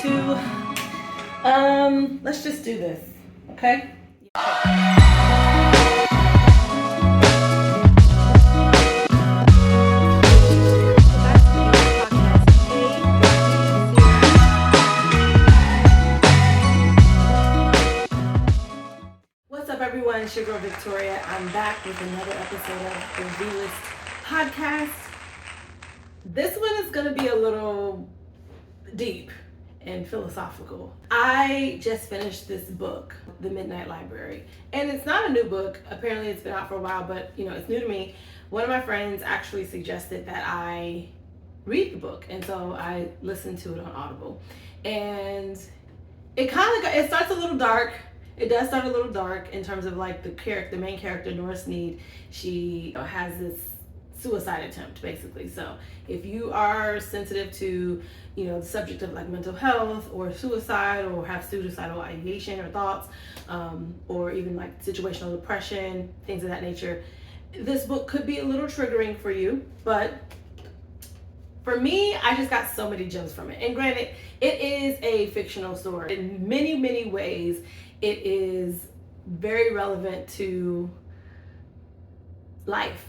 to, let's just do this, okay? What's up, everyone? It's your girl Victoria. I'm back with another episode of the V-List podcast. This one is going to be a little deep and philosophical. I just finished this book, The Midnight Library, and it's not a new book. Apparently it's been out for a while, but it's new to me. One of my friends actually suggested that I read the book, and so I listened to it on Audible. And it starts a little dark. It does start a little dark in terms of like the main character, Nora Sneed. She has this suicide attempt, basically. So if you are sensitive to, the subject of like mental health or suicide, or have suicidal ideation or thoughts, or even like situational depression, things of that nature, this book could be a little triggering for you. But for me, I just got so many gems from it. And granted, it is a fictional story. In many, many ways, it is very relevant to life.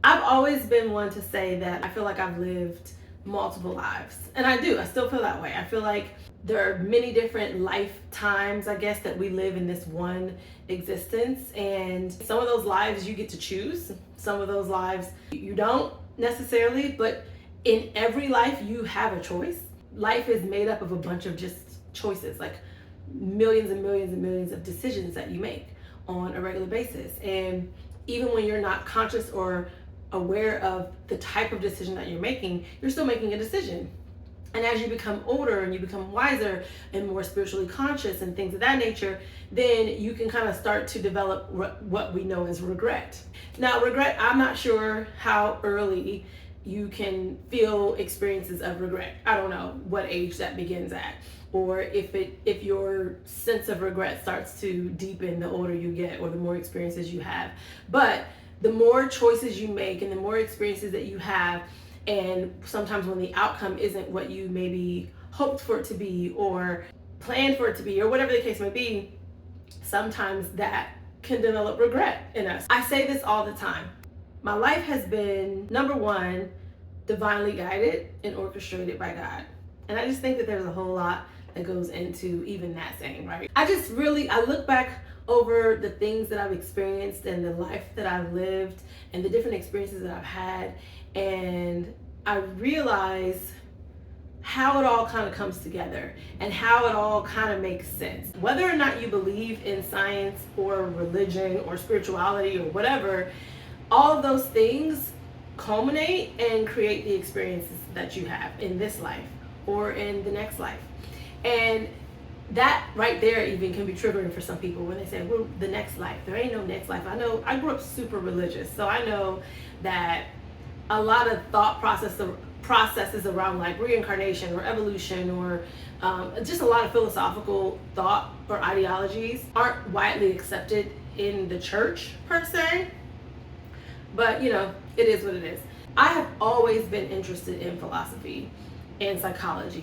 I've always been one to say that I feel like I've lived multiple lives. And I do. I still feel that way. I feel like there are many different lifetimes, I guess, that we live in this one existence. And some of those lives you get to choose. Some of those lives you don't necessarily. But in every life, you have a choice. Life is made up of a bunch of just choices, like millions and millions and millions of decisions that you make on a regular basis. And even when you're not conscious or aware of the type of decision that you're making, you're still making a decision. And as you become older and you become wiser and more spiritually conscious and things of that nature, then you can kind of start to develop what we know as regret. Now, regret, I'm not sure how early you can feel experiences of regret. I don't know what age that begins at, or if your sense of regret starts to deepen the older you get or the more experiences you have. But the more choices you make and the more experiences that you have, and sometimes when the outcome isn't what you maybe hoped for it to be or planned for it to be, or whatever the case may be, sometimes that can develop regret in us. I say this all the time. My life has been, number one, divinely guided and orchestrated by God. And I just think that there's a whole lot that goes into even that saying, right? I look back over the things that I've experienced and the life that I've lived and the different experiences that I've had, and I realize how it all kind of comes together and how it all kind of makes sense. Whether or not you believe in science or religion or spirituality or whatever, all of those things culminate and create the experiences that you have in this life or in the next life. And that right there even can be triggering for some people when they say, well, the next life. There ain't no next life. I know I grew up super religious, so I know that a lot of thought processes around like reincarnation or evolution or just a lot of philosophical thought or ideologies aren't widely accepted in the church per se. But it is what it is. I have always been interested in philosophy and psychology.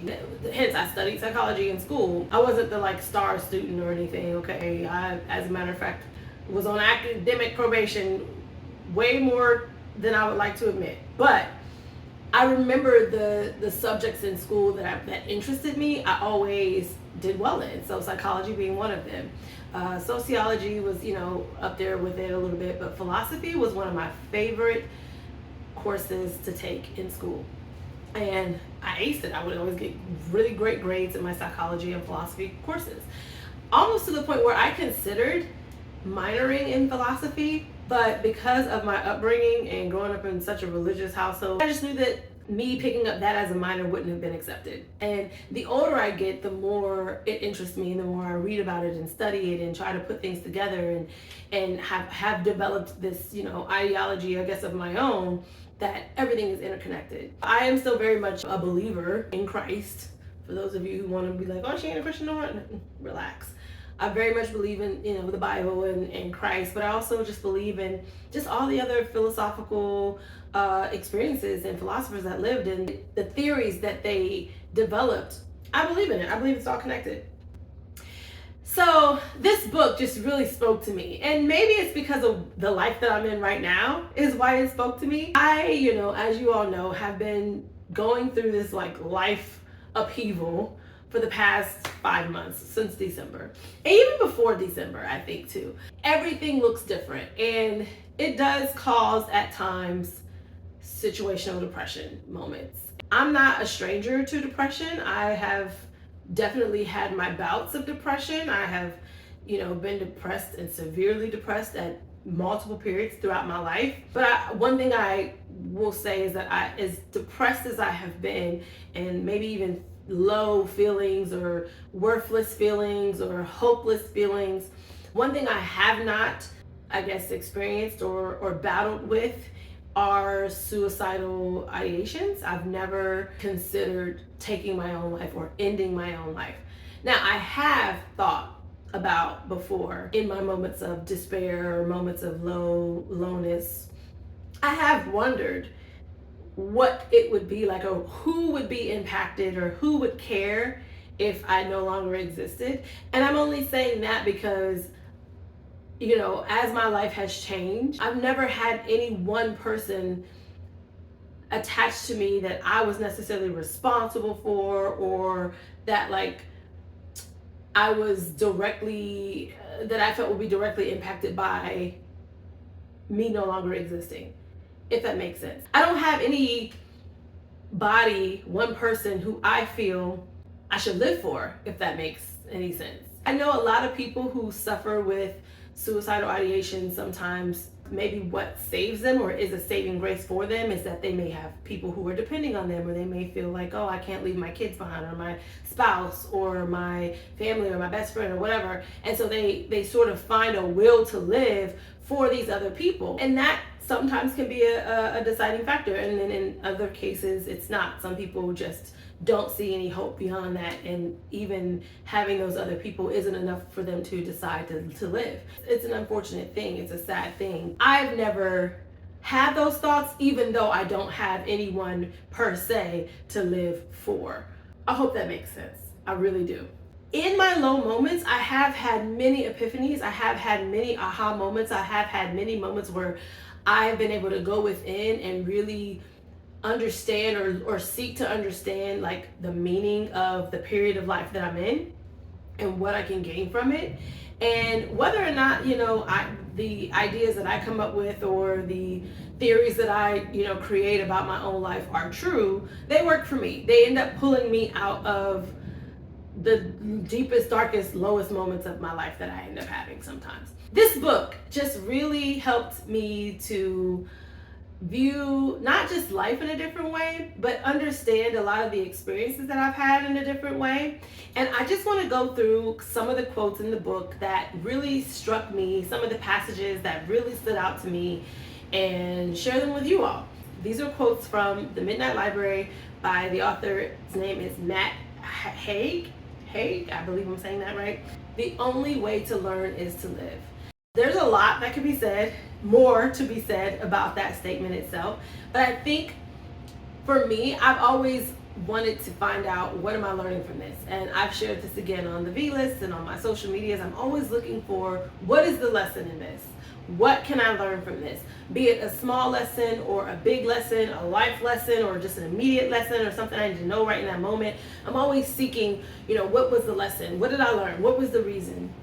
Hence, I studied psychology in school. I wasn't the star student or anything, okay? I, as a matter of fact, was on academic probation way more than I would like to admit. But I remember the subjects in school that interested me, I always did well in. So psychology being one of them. Sociology was, up there with it a little bit, but philosophy was one of my favorite courses to take in school. And I aced it. I would always get really great grades in my psychology and philosophy courses. Almost to the point where I considered minoring in philosophy, but because of my upbringing and growing up in such a religious household, I just knew that me picking up that as a minor wouldn't have been accepted. And the older I get, the more it interests me and the more I read about it and study it and try to put things together and have developed this, ideology, I guess, of my own, that everything is interconnected. I am still very much a believer in Christ. For those of you who want to be like, oh, she ain't a Christian, no, relax. I very much believe in, the Bible and Christ, but I also just believe in just all the other philosophical experiences and philosophers that lived, and the theories that they developed I believe in it. I believe it's all connected. So this book just really spoke to me, and maybe it's because of the life that I'm in right now is why it spoke to me. I, as you all know, have been going through this like life upheaval for the past 5 months since December, and even before December, I think too. Everything looks different, and it does cause at times situational depression moments. I'm not a stranger to depression. I have definitely had my bouts of depression. I have, been depressed and severely depressed at multiple periods throughout my life. But one thing I will say is that as depressed as I have been, and maybe even low feelings or worthless feelings or hopeless feelings, one thing I have not, I guess, experienced or battled with are suicidal ideations. I've never considered taking my own life or ending my own life. Now, I have thought about before in my moments of despair or moments of lowness, I have wondered what it would be like, or who would be impacted, or who would care if I no longer existed. And I'm only saying that because as my life has changed, I've never had any one person attached to me that I was necessarily responsible for, or that like I was directly, that I felt would be directly impacted by me no longer existing, if that makes sense. I don't have one person who I feel I should live for, if that makes any sense. I know a lot of people who suffer with suicidal ideation. Sometimes maybe what saves them or is a saving grace for them is that they may have people who are depending on them, or they may feel like, oh, I can't leave my kids behind, or my spouse, or my family, or my best friend, or whatever. And so they sort of find a will to live for these other people. And that sometimes can be a deciding factor. And then in other cases, it's not. Some people just don't see any hope beyond that, and even having those other people isn't enough for them to decide to live. It's an unfortunate thing. It's a sad thing. I've never had those thoughts, even though I don't have anyone per se to live for. I hope that makes sense. I really do. In my low moments, I have had many epiphanies. I have had many aha moments. I have had many moments where I've been able to go within and really understand or seek to understand like the meaning of the period of life that I'm in and what I can gain from it. And whether or not, the ideas that I come up with or the theories that I, create about my own life are true, they work for me. They end up pulling me out of the deepest, darkest, lowest moments of my life that I end up having sometimes. This book just really helped me to view not just life in a different way, but understand a lot of the experiences that I've had in a different way. And I just want to go through some of the quotes in the book that really struck me, some of the passages that really stood out to me, and share them with you all. These are quotes from The Midnight Library by the author. His name is Matt Haig. I believe I'm saying that right. The only way to learn is to live. There's a lot that could be said, more to be said about that statement itself. But I think for me, I've always wanted to find out, what am I learning from this? And I've shared this again on the V list and on my social medias. I'm always looking for, what is the lesson in this? What can I learn from this? Be it a small lesson or a big lesson, a life lesson, or just an immediate lesson or something I need to know right in that moment. I'm always seeking, what was the lesson? What did I learn? What was the reason?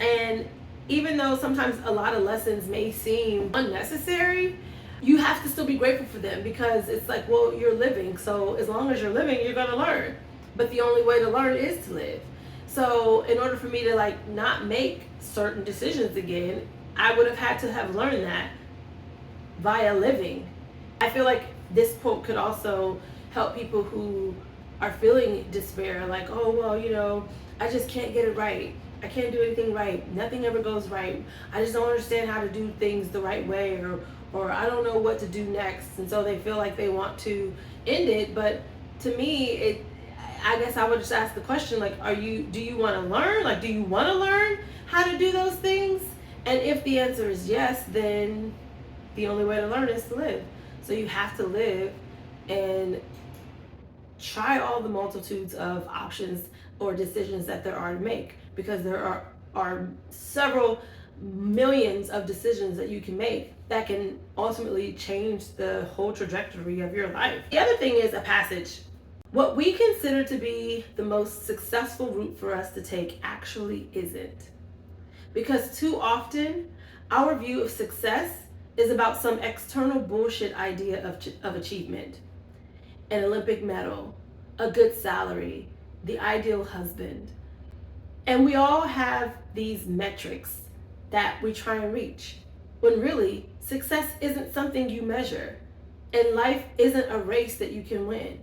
And even though sometimes a lot of lessons may seem unnecessary, you have to still be grateful for them, because it's like, well, you're living. So as long as you're living, you're going to learn. But the only way to learn is to live. So in order for me to not make certain decisions again, I would have had to have learned that via living. I feel like this quote could also help people who are feeling despair, like, oh, well, I just can't get it right. I can't do anything right. Nothing ever goes right. I just don't understand how to do things the right way, or I don't know what to do next. And so they feel like they want to end it. But to me, I guess I would just ask the question, do you want to learn? Do you want to learn how to do those things? And if the answer is yes, then the only way to learn is to live. So you have to live and try all the multitudes of options or decisions that there are to make, because there are several millions of decisions that you can make that can ultimately change the whole trajectory of your life. The other thing is a passage. What we consider to be the most successful route for us to take actually isn't. Because too often, our view of success is about some external bullshit idea of achievement. An Olympic medal, a good salary, the ideal husband. And we all have these metrics that we try and reach, when really, success isn't something you measure, and life isn't a race that you can win.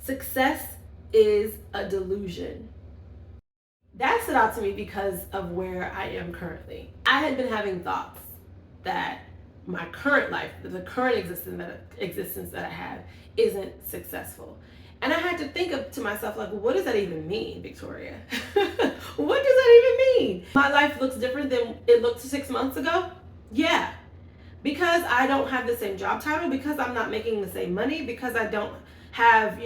Success is a delusion. That stood out to me because of where I am currently. I had been having thoughts that my current life, the current existence that I have, isn't successful. And I had to think to myself, like, what does that even mean, Victoria? What does that even mean? My life looks different than it looked 6 months ago? Yeah. Because I don't have the same job title, because I'm not making the same money, because I don't have,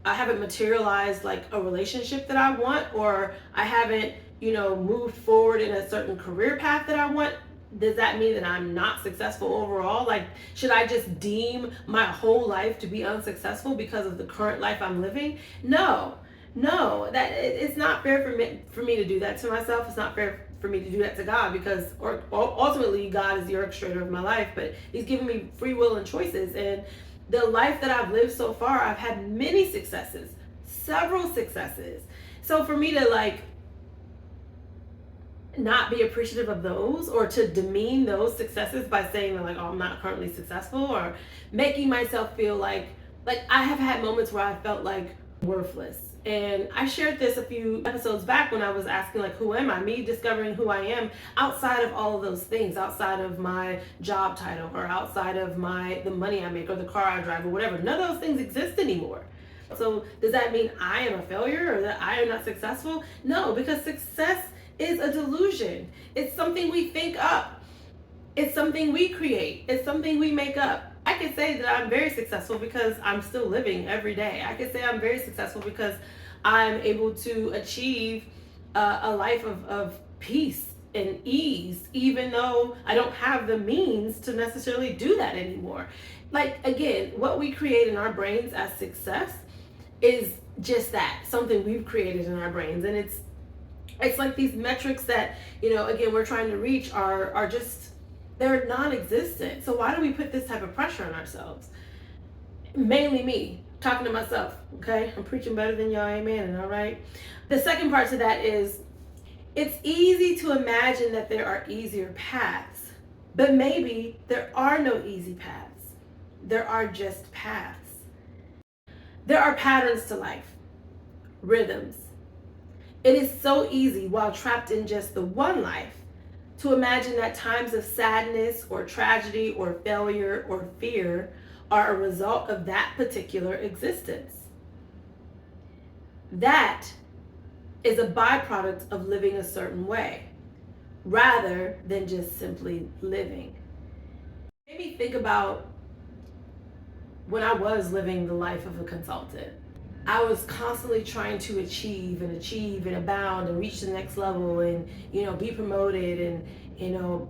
I haven't materialized like a relationship that I want, or I haven't, moved forward in a certain career path that I want. Does that mean that I'm not successful overall? Like, should I just deem my whole life to be unsuccessful because of the current life I'm living? No, that it's not fair for me to do that to myself. It's not fair for me to do that to God, because or ultimately God is the orchestrator of my life, but He's given me free will and choices. And the life that I've lived so far, I've had many successes, several successes. So for me to like not be appreciative of those, or to demean those successes by saying that like, oh, I'm not currently successful, or making myself feel like I have had moments where I felt like worthless. And I shared this a few episodes back when I was asking like, who am I? Me discovering who I am outside of all of those things, outside of my job title, or outside of the money I make, or the car I drive, or whatever. None of those things exist anymore. So does that mean I am a failure, or that I am not successful? No, because success is a delusion. It's something we think up. It's something we create. It's something we make up. I could say that I'm very successful because I'm still living every day. I could say I'm very successful because I'm able to achieve a life of peace and ease, even though I don't have the means to necessarily do that anymore. Like, again, what we create in our brains as success is just that, something we've created in our brains. And it's like these metrics that, again, we're trying to reach are just, they're non-existent. So why do we put this type of pressure on ourselves? Mainly me, talking to myself, okay? I'm preaching better than y'all, amen, all right? The second part to that is, it's easy to imagine that there are easier paths, but maybe there are no easy paths. There are just paths. There are patterns to life, rhythms. It is so easy, while trapped in just the one life, to imagine that times of sadness or tragedy or failure or fear are a result of that particular existence. That is a byproduct of living a certain way, rather than just simply living. It made me think about when I was living the life of a consultant. I was constantly trying to achieve and abound and reach the next level and, be promoted. And,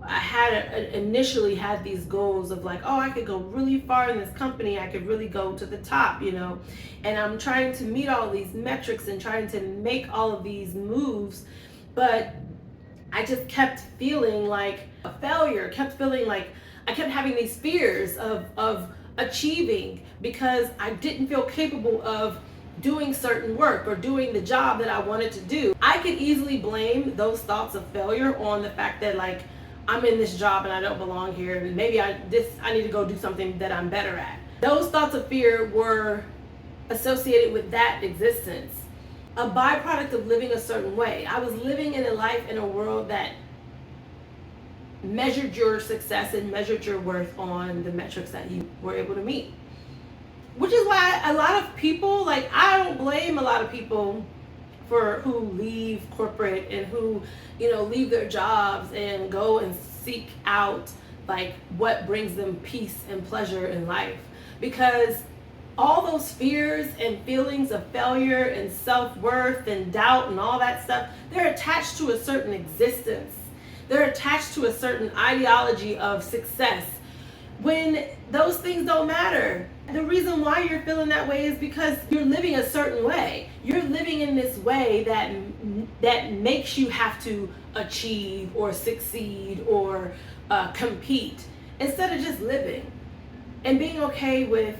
I had initially had these goals of like, oh, I could go really far in this company. I could really go to the top, and I'm trying to meet all these metrics and trying to make all of these moves. But I just kept feeling like a failure, kept feeling like I kept having these fears of achieving, because I didn't feel capable of doing certain work or doing the job that I wanted to do. I could easily blame those thoughts of failure on the fact that like, I'm in this job and I don't belong here, and maybe I need to go do something that I'm better at. Those thoughts of fear were associated with that existence, a byproduct of living a certain way. I was living in a life in a world that measured your success and measured your worth on the metrics that you were able to meet. Which is why a lot of people, like, I don't blame a lot of people who leave corporate and who, leave their jobs and go and seek out like what brings them peace and pleasure in life. Because all those fears and feelings of failure and self-worth and doubt and all that stuff, they're attached to a certain existence. They're attached to a certain ideology of success, when those things don't matter. The reason why you're feeling that way is because you're living a certain way. You're living in this way that makes you have to achieve or succeed or compete, instead of just living and being okay with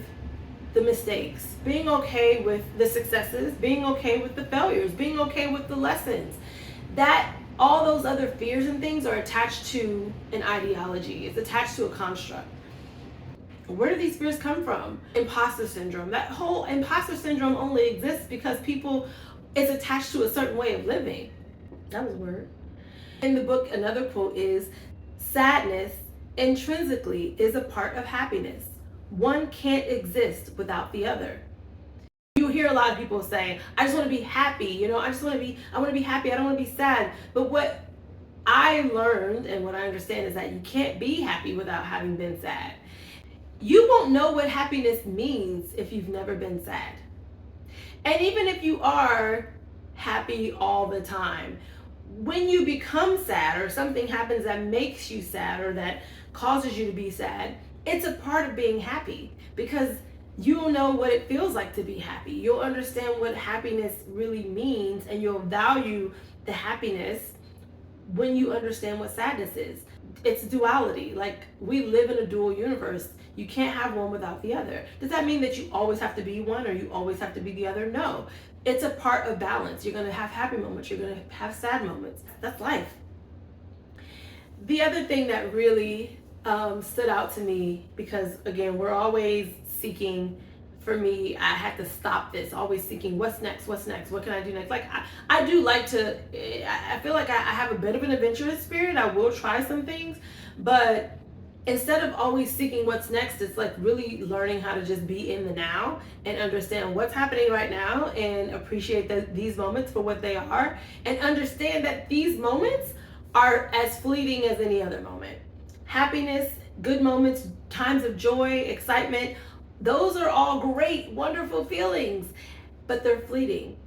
the mistakes, being okay with the successes, being okay with the failures, being okay with the lessons. That all those other fears and things are attached to an ideology. It's attached to a construct. Where do these fears come from? Imposter syndrome. That whole imposter syndrome only exists because it's attached to a certain way of living. That was a word. In the book, another quote is, sadness intrinsically is a part of happiness. One can't exist without the other. You hear a lot of people say, I just want to be happy, I want to be happy, I don't want to be sad. But what I learned and what I understand is that you can't be happy without having been sad. You won't know what happiness means if you've never been sad. And even if you are happy all the time, when you become sad or something happens that makes you sad or that causes you to be sad, it's a part of being happy, because you'll know what it feels like to be happy. You'll understand what happiness really means, and you'll value the happiness when you understand what sadness is. It's duality. Like, we live in a dual universe. You can't have one without the other. Does that mean that you always have to be one or you always have to be the other? No. It's a part of balance. You're going to have happy moments. You're going to have sad moments. That's life. The other thing that really stood out to me, because again, we're always seeking, for me, I had to stop this, always seeking what's next, what can I do next? Like, I do like to, I feel like I have a bit of an adventurous spirit. I will try some things, but instead of always seeking what's next, it's like really learning how to just be in the now and understand what's happening right now and appreciate these moments for what they are, and understand that these moments are as fleeting as any other moment. Happiness, good moments, times of joy, excitement, those are all great, wonderful feelings, but they're fleeting.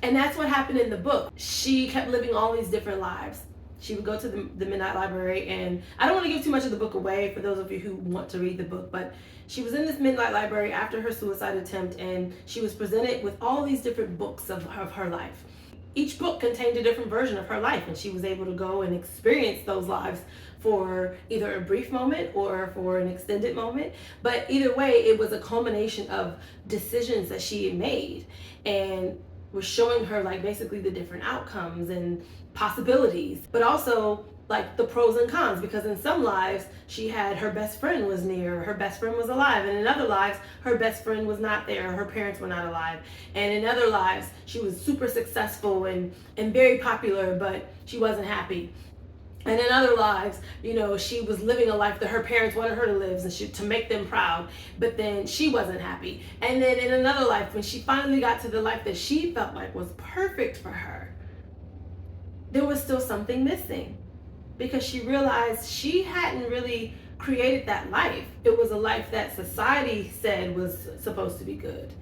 And that's what happened in the book. She kept living all these different lives. She would go to the Midnight Library, and I don't want to give too much of the book away for those of you who want to read the book, but she was in this Midnight Library after her suicide attempt, and she was presented with all these different books of her life. Each book contained a different version of her life, and she was able to go and experience those lives for either a brief moment or for an extended moment. But either way, it was a culmination of decisions that she had made, and was showing her like basically the different outcomes and possibilities, but also like the pros and cons, because in some lives she had her best friend was near, her best friend was alive, and in other lives her best friend was not there, her parents were not alive, and in other lives she was super successful and very popular, but she wasn't happy. And in other lives, she was living a life that her parents wanted her to live and to make them proud, but then she wasn't happy. And then in another life, when she finally got to the life that she felt like was perfect for her, there was still something missing, because she realized she hadn't really created that life. It was a life that society said was supposed to be good.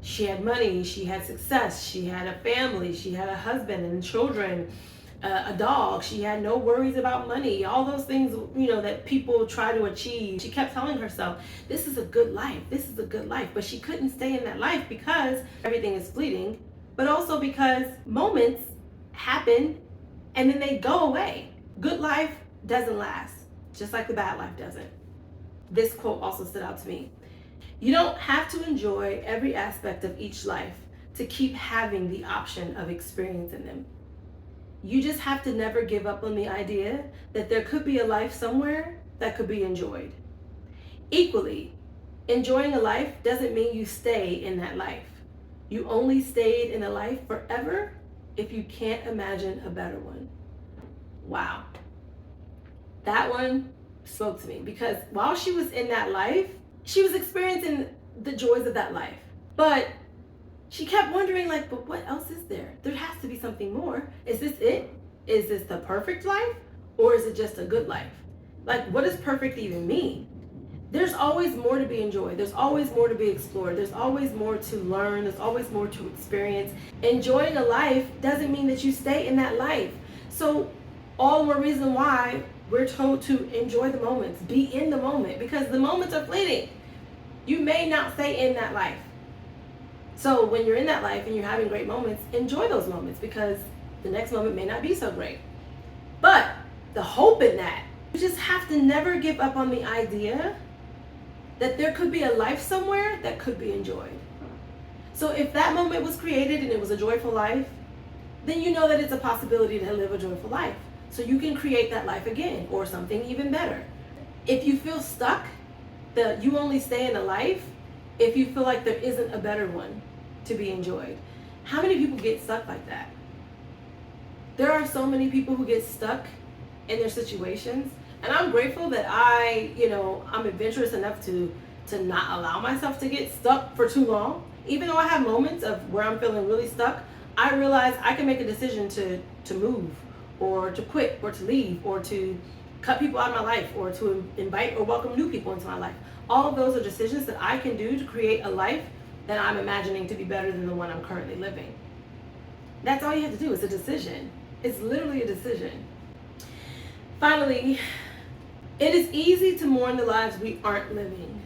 She had money, she had success, she had a family, she had a husband and children, a dog. She had no worries about money, all those things, that people try to achieve. She kept telling herself, this is a good life, this is a good life, but she couldn't stay in that life because everything is fleeting, but also because moments happen and then they go away. Good life doesn't last, just like the bad life doesn't. This quote also stood out to me. You don't have to enjoy every aspect of each life to keep having the option of experiencing them. You just have to never give up on the idea that there could be a life somewhere that could be enjoyed. Equally, enjoying a life doesn't mean you stay in that life. You only stayed in a life forever if you can't imagine a better one. Wow. That one spoke to me, because while she was in that life, she was experiencing the joys of that life. But she kept wondering, but what else is there? There has to be something more. Is this it? Is this the perfect life? Or is it just a good life? What does perfect even mean? there's always more to be enjoyed. There's always more to be explored. There's always more to learn. There's always more to experience. Enjoying a life doesn't mean that you stay in that life. So all more reason why we're told to enjoy the moments, be in the moment, because the moments are fleeting. You may not stay in that life. So when you're in that life and you're having great moments, enjoy those moments, because the next moment may not be so great. But the hope in that, you just have to never give up on the idea that there could be a life somewhere that could be enjoyed. So if that moment was created and it was a joyful life, then you know that it's a possibility to live a joyful life. So you can create that life again, or something even better. If you feel stuck, that you only stay in a life if you feel like there isn't a better one to be enjoyed. How many people get stuck like that? There are so many people who get stuck in their situations, and I'm grateful that I'm adventurous enough to not allow myself to get stuck for too long. Even though I have moments of where I'm feeling really stuck, I realize I can make a decision to move, or to quit, or to leave, or to cut people out of my life, or to invite or welcome new people into my life. All of those are decisions that I can do to create a life that I'm imagining to be better than the one I'm currently living. That's all you have to do. It's a decision. It's literally a decision. Finally, it is easy to mourn the lives we aren't living.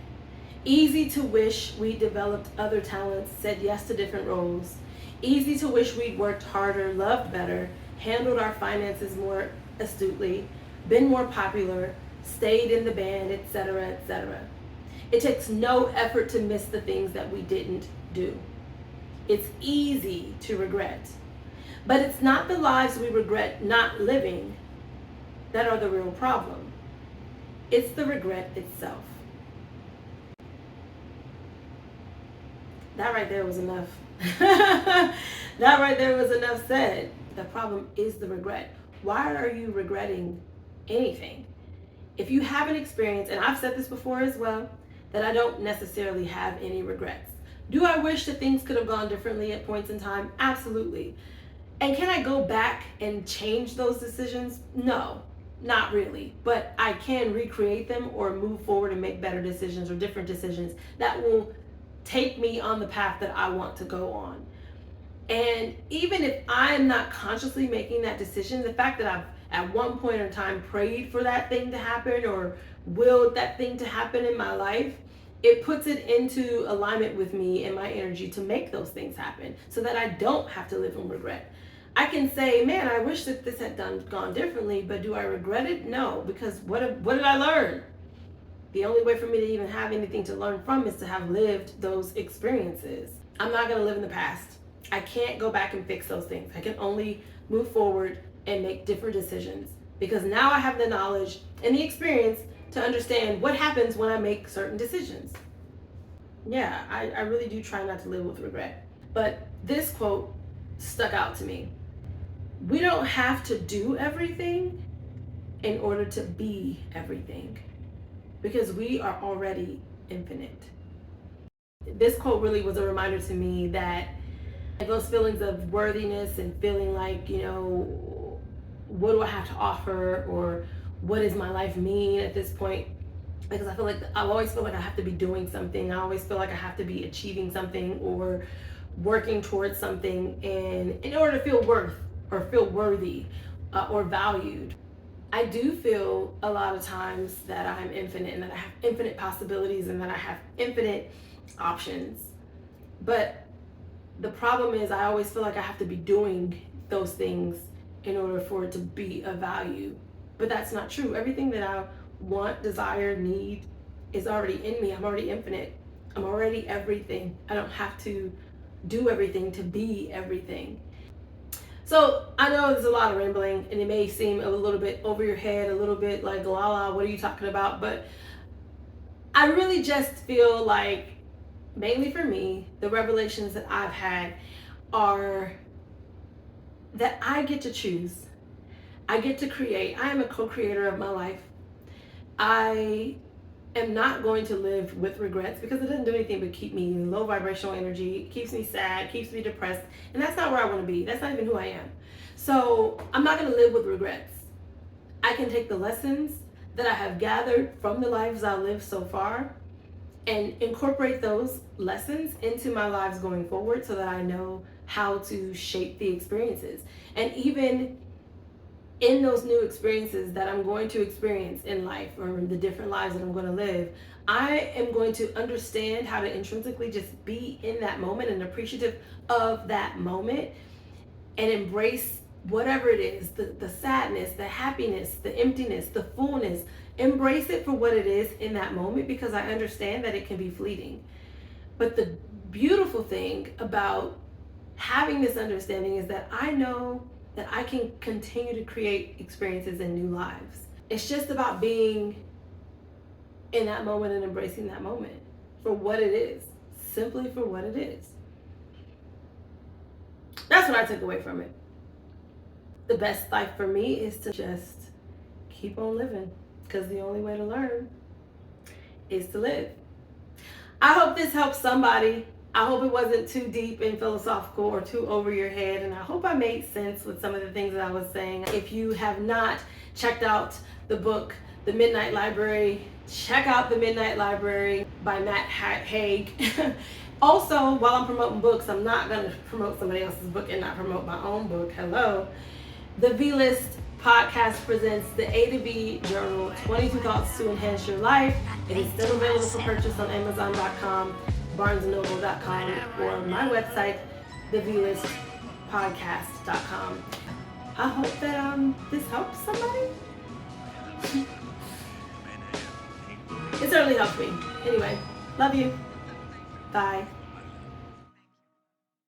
Easy to wish we developed other talents, said yes to different roles. Easy to wish we'd worked harder, loved better, handled our finances more astutely, been more popular, stayed in the band, etc., etc. It takes no effort to miss the things that we didn't do. It's easy to regret. But it's not the lives we regret not living that are the real problem. It's the regret itself. That right there was enough. That right there was enough said. The problem is the regret. Why are you regretting anything? If you have an experience, and I've said this before as well, that I don't necessarily have any regrets. Do I wish that things could have gone differently at points in time? Absolutely. And can I go back and change those decisions? No, not really. But I can recreate them or move forward and make better decisions or different decisions that will take me on the path that I want to go on. And even if I'm not consciously making that decision, the fact that I've at one point in time prayed for that thing to happen or willed that thing to happen in my life, it puts it into alignment with me and my energy to make those things happen so that I don't have to live in regret. I can say, man, I wish that this had gone differently, but do I regret it? No, because what did I learn? The only way for me to even have anything to learn from is to have lived those experiences. I'm not going to live in the past. I can't go back and fix those things. I can only move forward and make different decisions, because now I have the knowledge and the experience to understand what happens when I make certain decisions. Yeah, I really do try not to live with regret. But this quote stuck out to me. We don't have to do everything in order to be everything, because we are already infinite. This quote really was a reminder to me that those feelings of worthiness and feeling like, what do I have to offer, or what does my life mean at this point? Because I always feel like I have to be doing something. I always feel like I have to be achieving something or working towards something, and in order to feel worth or feel worthy or valued. I do feel a lot of times that I'm infinite and that I have infinite possibilities and that I have infinite options. But the problem is I always feel like I have to be doing those things in order for it to be of value. But that's not true. Everything that I want, desire, need is already in me. I'm already infinite. I'm already everything. I don't have to do everything to be everything. So I know there's a lot of rambling and it may seem a little bit over your head, a little bit like, la, what are you talking about? But I really just feel like, mainly for me, the revelations that I've had are that I get to choose. I get to create. I am a co-creator of my life. I am not going to live with regrets, because it doesn't do anything but keep me in low vibrational energy. It keeps me sad, keeps me depressed, and that's not where I want to be. That's not even who I am. So I'm not going to live with regrets. I can take the lessons that I have gathered from the lives I've lived so far and incorporate those lessons into my lives going forward so that I know how to shape the experiences. And even in those new experiences that I'm going to experience in life, or the different lives that I'm going to live, I am going to understand how to intrinsically just be in that moment and appreciative of that moment and embrace whatever it is, the sadness, the happiness, the emptiness, the fullness. Embrace it for what it is in that moment, because I understand that it can be fleeting. But the beautiful thing about having this understanding is that I know that I can continue to create experiences in new lives. It's just about being in that moment and embracing that moment for what it is, simply for what it is. That's what I took away from it. The best life for me is to just keep on living, because the only way to learn is to live. I hope this helps somebody. I hope it wasn't too deep and philosophical or too over your head, and I hope I made sense with some of the things that I was saying. If you have not checked out the book, The Midnight Library, check out The Midnight Library by Matt Haig. Also, while I'm promoting books, I'm not going to promote somebody else's book and not promote my own book. Hello. The V-List podcast presents the A to B journal, 22 Thoughts to Enhance Your Life. It is still available for purchase on Amazon.com, BarnesandNoble.com, or my website, thevlistpodcast.com. I hope that this helps somebody. It certainly helped me. Anyway, love you. Bye.